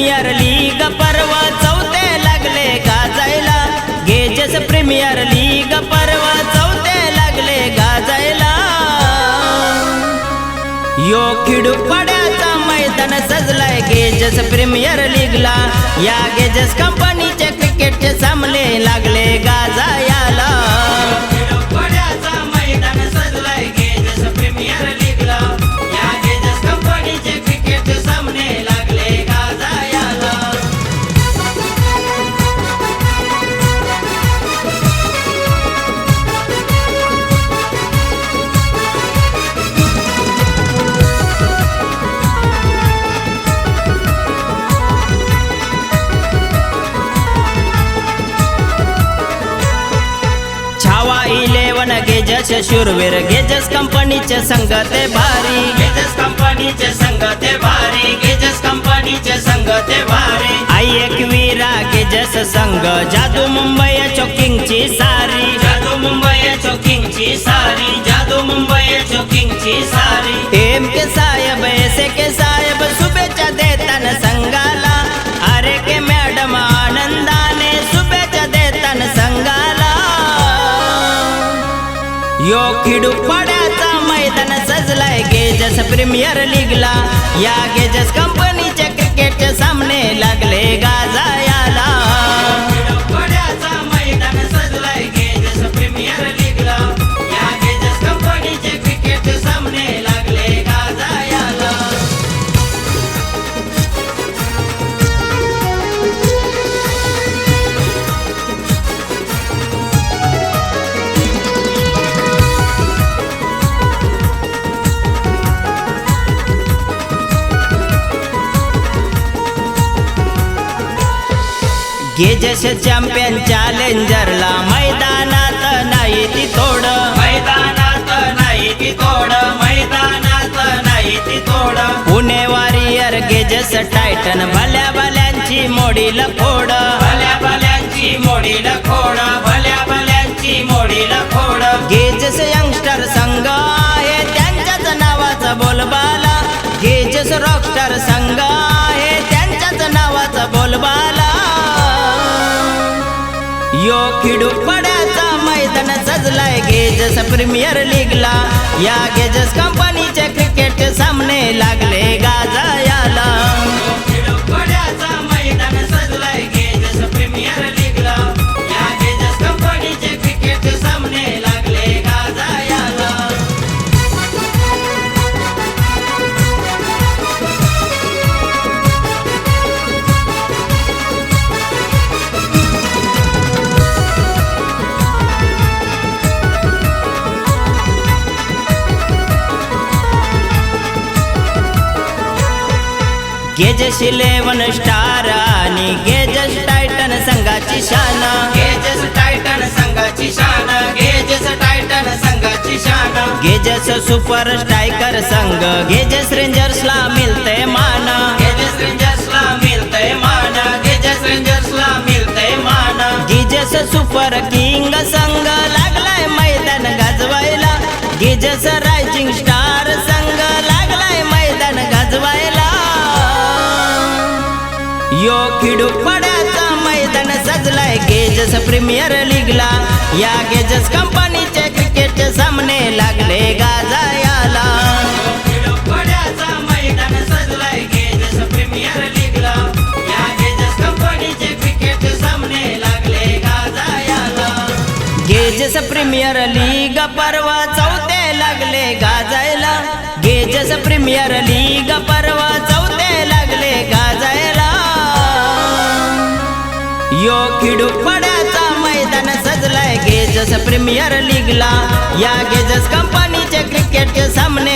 Premier league पर्व चौथे लागले गाजायला, गेजस प्रीमियर लीग पर्व चौथे लागले गाजायला। यो खिडूपाड्याचा मैदान सजलाय गेजस प्रीमियर लीगला, या गेजस कंपनीचे क्रिकेटचे सामने लागले गाजायला। खिडूपाड्याचा मैदान सजलाय गेजस प्रीमियर लीगला, या गेजस कंपनीचे क्रिकेटचे सामने लागले गाजायला। छावा 11 गेजस शूरवीर, गेजस कंपनीचे संघ ते भारी, गेजस कंपनीचे संघ ते भारी, गेजस कंपनीचे संघ ते भारी। आई एक वीरा गेजस संघ, जादू मुंबई चोकिंगची सारी, जादू मुंबई चोकिंगची सारी, जादू मुंबई चोकिंगची सारी। एम के साहेब ऐसे के साहेब शुभेच्छा देताना संघाला, अरे के मॅडम आनंदाने शुभेच्छा देताना संघाला। यो खिडूपाड्याचा मैदान सजलाय गेजस प्रीमियर लीगला, या गेजस कंपनीचे क्रिकेटचे सामने लागले गाजायला। खिडूपाड्याचा मैदान सजलाय गेजस प्रीमियर लीगला, या गेजस कंपनीचे क्रिकेटचे सामने लागले गाजायला। गेजस चॅम्पियन चॅलेंजरला मैदानात नाही ती तोड, मैदानात नाही ती तोड, मैदानात नाही ती तोड। पुणे वॉरियर गेजस टायटन, भल्या भल्यांची मोडील फोड, भल्या भल्यांची मोडील खोड, भल्या भल्यांची मोडील खोड। गेजस यंगस्टर संघ आहे त्यांच्याच नावाचा बोलबाला, गेजस रॉकस्टार संघ आहे त्यांच्याच नावाचा बोलबाला। यो खिडूपाड्याचा मैदान सजलाय गेजस प्रीमियर लीगला, या गेजस कंपनीचे क्रिकेटचे सामने लागले गाजायला। खिडूपाड्याचा मैदान सजलाय गेजस प्रीमियर लीगला, या गेजस कंपनीचे क्रिकेटचे सामने लागले गाजायला। गेजस 11 स्टार आणि गेजस टायटन संघाची शान, गेजस टायटन संघाची शान, गेजस टायटन संघाची शान। गेजस सुपर स्ट्रायकर संघ, गेजस रेंजर्सला मिळते मान, गेजस रेंजर्सला मिळते मान, गेजस रेंजर्सला मिळते मान। गेजस सुपर किंग संघ लागलाय मैदान गाजवायला, गेजस रायझिंग स्टार संघ लागलाय मैदान गाजवायला। यो खिडूपाड्याचा मैदान सजलाय गेजस प्रीमियर लीगला, या गेजस कंपनीचे क्रिकेटचे सामने लागले गाजायला। खिडूपाड्याचा मैदान सजलाय गेजस प्रीमियर लीगला, या गेजस कंपनीचे क्रिकेटचे सामने लागले गाजायला। गेजस प्रीमियर लीग पर्व चौथे लागले गाजायला, गेजस प्रीमियर लीग पर्व चौथे लागले गाजायला। यो खिडूपाड्याचा मैदान सजलाय गेजस प्रीमियर लीगला, या गेजस कंपनीचे क्रिकेटचे सामने